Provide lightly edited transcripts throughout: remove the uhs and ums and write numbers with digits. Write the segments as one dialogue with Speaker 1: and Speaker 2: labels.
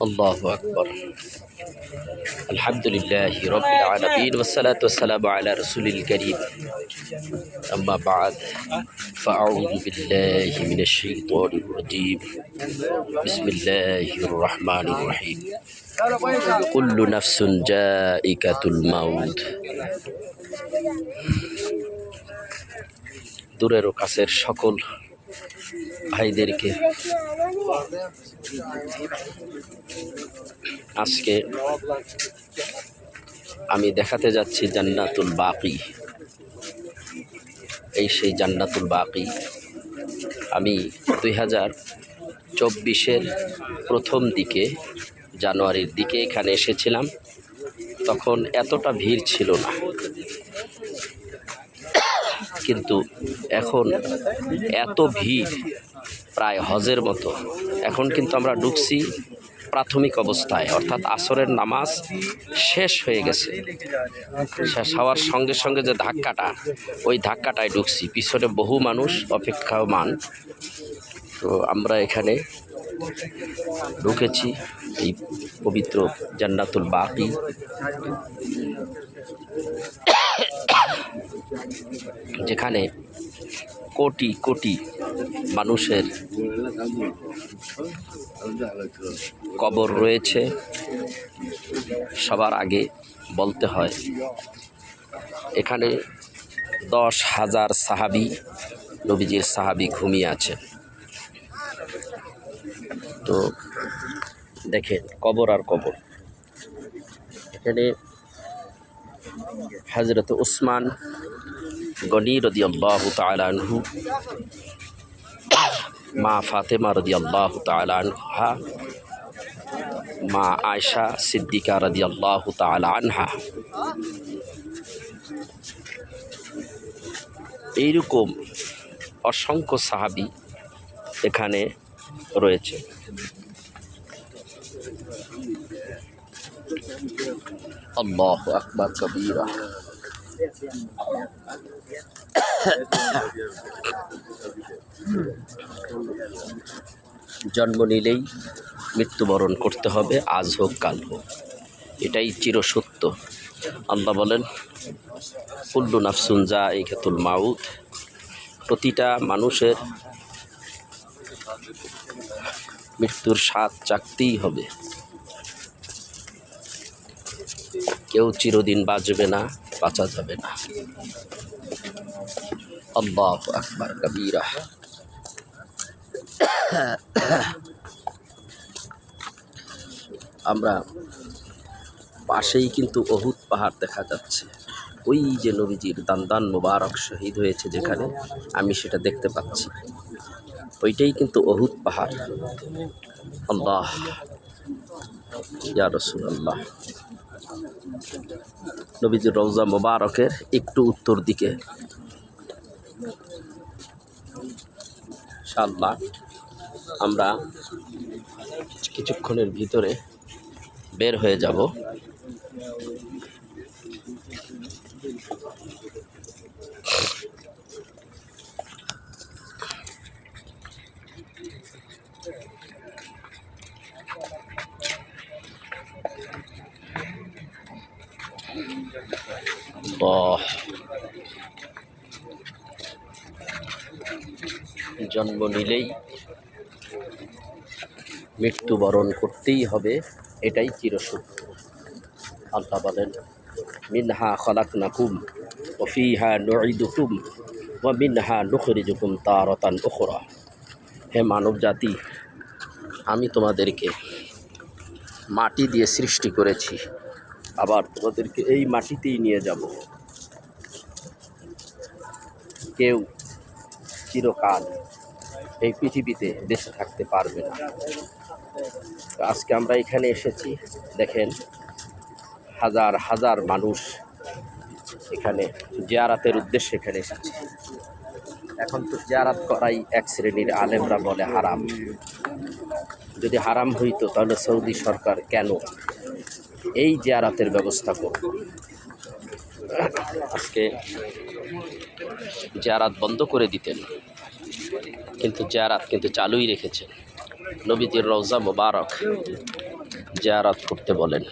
Speaker 1: الله أكبر الحمد لله رب العالمين والصلاة والسلام على رسول الكريم أما بعد فأعوذ بالله من الشيطان الرجيم بسم الله الرحمن الرحيم كل نفس جائكة الموت দূরের ও কাছের সকল ভাইদেরকে আজকে আমি দেখাতে যাচ্ছি জান্নাতুল বাকি। এই সেই জান্নাতুল বাকি আমি 2024-এর প্রথম দিকে জানুয়ারির দিকে এখানে এসেছিলাম। তখন এতটা ভিড় ছিল না, কিন্তু এখন এত ভিড় প্রায় হজের মতো। এখন কিন্তু আমরা ঢুকছি প্রাথমিক অবস্থায়, অর্থাৎ আসরের নামাজ শেষ হয়ে গেছে। শেষ হওয়ার সঙ্গে সঙ্গে যে ধাক্কাটা, ওই ধাক্কাটায় ঢুকছি। পিছনে বহু মানুষ অপেক্ষামান। তো আমরা এখানে ঢুকেছি এই পবিত্র জান্নাতুল বাকি। যেখানে কোটি কোটি মানুষের কবর রয়েছে। সবার আগে বলতে হয় এখানে 10,000 সাহাবী, নবীজির সাহাবী ঘুমিয়ে আছে। তো দেখেন কবর আর কবর। এখানে হযরত উসমান গনি রাদিয়াল্লাহু তাআলা আনহু, মা ফাতেমা রাদিয়াল্লাহু তাআলা আনহা, মা আয়েশা সিদ্দিকা রাদিয়াল্লাহু তাআলা আনহা, এইরকম অসংখ্য সাহাবী এখানে রয়েছে। আল্লাহু আকবার কবীরা। জন্ম নিলেই মৃত্যুবরণ করতে হবে, আজ হোক কাল হোক, এটাই চিরসত্য। আল্লাহ বলেন কুল্লু নাফসুন যায়িকাতুল মাউত, প্রতিটা মানুষের মৃত্যুর স্বাদ চাখতেই হবে। কেউ চিরদিন বাঁচবে না, বাঁচা যাবে না। আল্লাহু আকবার কবীরা। আমরা পাশেই কিন্তু উহুদ পাহাড় দেখা যাচ্ছে। ওই যে নবীজির দান মোবারক শহীদ হয়েছে যেখানে, আমি সেটা দেখতে পাচ্ছি। ওইটাই কিন্তু উহুদ পাহাড়। আল্লাহ ইয়া রাসূলুল্লাহ। নবীজির রওজা মোবারকের একটু উত্তর দিকে ইনশাআল্লাহ আমরা কিছুক্ষণের ভিতরে বের হয়ে যাব। জন্ম নিলেই মৃত্যুবরণ করতেই হবে, এটাই চিরসত্য। আল্লাহ বলেন মিনহা খলাকনাকুম ওয়া ফিহা নুঈদুকুম ওয়া মিনহা নুখরিজুকুম তারাতান উখরা। হে মানব জাতি, আমি তোমাদেরকে মাটি দিয়ে সৃষ্টি করেছি, আবার তোমাদেরকে এই মাটিতেই নিয়ে যাব। কেউ চিরকাল এই পৃথিবীতে বেঁচে থাকতে পারবে না। আজকে আমরা এখানে এসেছি, দেখেন হাজার হাজার মানুষ এখানে জিয়ারাতের উদ্দেশ্যে এখানে এসেছে। এখন তো জিয়ারাত করাই এক শ্রেণীর আলেমরা বলে হারাম। যদি হারাম হইতো তাহলে সৌদি সরকার কেন এই জিয়ারাতের ব্যবস্থা করত? আজকে জিয়ারাত বন্ধ করে দিতেন, কিন্তু জিয়ারাত কিন্তু চালুই রেখেছেন। নবীজির রওজা মোবারক জিয়ারত করতে বলেন।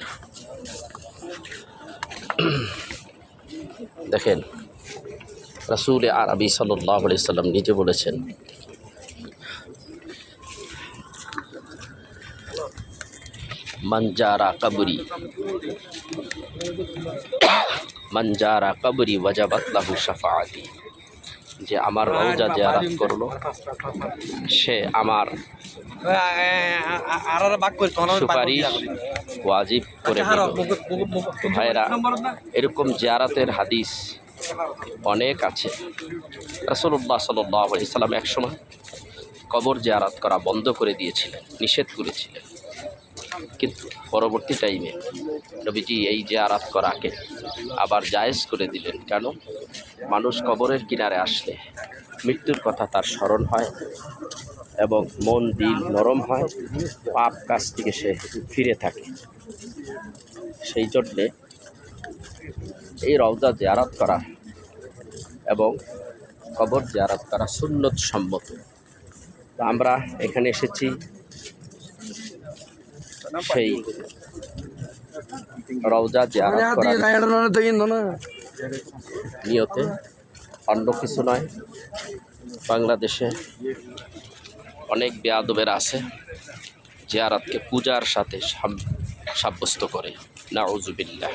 Speaker 1: দেখেন রাসূল আরবি সাল্লাল্লাহু আলাইহি সাল্লাম নিজে বলেছেন, মান জারা কবরি ওয়াজাবাত লাহু শাফাআতি, যে আমার রওজা জিয়ারত করলো সে আমার সুপারিশ ওয়াজিব করে দিল। ভাইরা, এরকম জিয়ারতের হাদিস অনেক আছে। রাসূলুল্লাহ সাল্লাল্লাহু আলাইহি সাল্লাম একসময় কবর জিয়ারত করা বন্ধ করে দিয়েছিলেন, নিষেধ করেছিলেন, কিন্তু পরবর্তী টাইমে নবীজি এই জিয়ারত করাকে আবার জায়েজ করে দিলেন। কেন? মানুষ কবরের কিনারে আসলে মৃত্যুর কথা তার স্মরণ হয় এবং মন দিল নরম হয়, পাপ কাজ থেকে সে ফিরে থাকে। সেই জন্যে এই রওজা জিয়ারত করা এবং কবর জিয়ারত করা সুন্নত সম্মত। তা আমরা এখানে এসেছি সেই রওজা জিয়ারত করার নিয়তে, অন্য কিছু নয়। বাংলাদেশে অনেক বেয়াদবের আছে জিয়ারতকে পূজার সাথে সাব্যস্ত করে। নাউজুবিল্লাহ।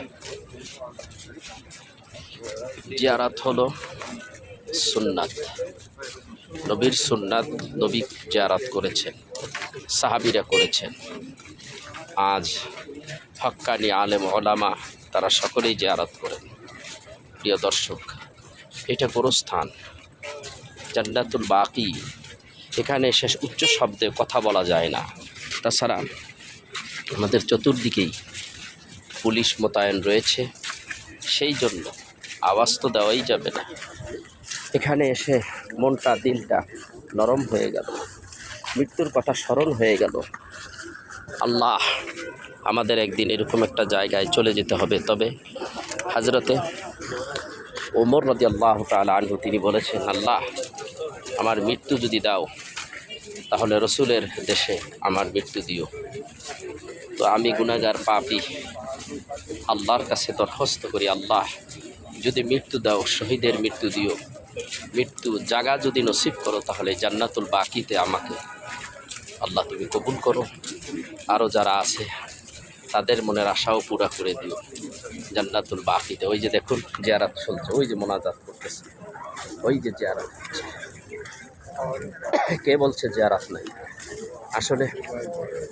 Speaker 1: জিয়ারত হলো সুন্নাত, নবীর সুন্নাত। নবী জিয়ারত করেছেন, সাহাবীরা করেছেন। আজ হক্কানি আলেম ওলামা তারা সকলেই জিয়ারত করেন। প্রিয় দর্শক, এটা গোরস্থান, জান্নাতুল বাকি। এখানে শেষ উচ্চ শব্দে কথা বলা যায় না। তাছাড়া আমাদের চতুর্দিকেই পুলিশ মোতায়েন রয়েছে, সেই জন্য আওয়াজ তো দেওয়াই যাবে না। এখানে এসে মনটা দিলটা নরম হয়ে গেল, মৃত্যুর কথা স্মরণ হয়ে গেল। আল্লাহ আমাদের একদিন এরকম একটা জায়গায় চলে যেতে হবে। তবে হযরতে ওমর রাদিয়াল্লাহু তাআলা আনহু তিনি বলেছেন, আল্লাহ আমার মৃত্যু যদি দাও তাহলে রসুলের দেশে আমার মৃত্যু দিও। তো আমি গুনাহগার পাপী আল্লাহর কাছে দরখাস্ত করি, আল্লাহ যদি মৃত্যু দাও শহীদের মৃত্যু দিও, মৃত্যু জাগা যদি নসিব করো তাহলে জান্নাতুল বাকিতে আমাকে আল্লাহ তুমি কবুল করো। আরও যারা আছে তাদের মনের আশাও পুরা করে দিও জান্নাতুল বাকিতে। ওই যে দেখুন জিয়ারত চলছে, ওই যে মোনাজাত করতেছে, ওই যে জিয়ারত হচ্ছে। কে বলছে জিয়ারত নাই? আসলে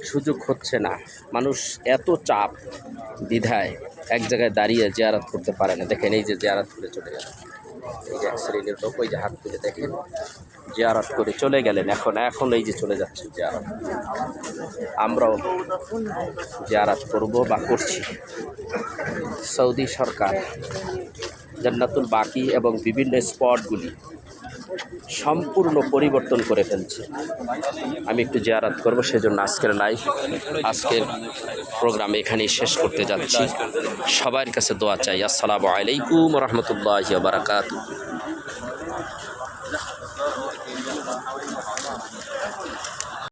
Speaker 1: সুযোগ হচ্ছে না, মানুষ এত চাপ দ্বিধায় এক জায়গায় দাঁড়িয়ে জিয়ারত করতে পারে না। দেখেন এই যে জিয়ারত করে চলে গেল, এই যে এক শ্রেণীর লোক, ওই যে হাত তুলে দেখেন জিয়ারত করে চলে গেলেন। এখন এই যে চলে যাচ্ছে জিয়ারত। আমরাও জিয়ারত করব বা করছি। সৌদি সরকার জান্নাতুল বাকি এবং বিভিন্ন স্পটগুলি সম্পূর্ণ পরিবর্তন করে ফেলছে। আমি একটু জিয়ারত করব, সেজন্য আজকের প্রোগ্রাম এখানেই শেষ করতে যাচ্ছি। সবার কাছে দোয়া চাই। আসসালামু আলাইকুম ওয়া রাহমাতুল্লাহি ওয়া বারাকাতুহু।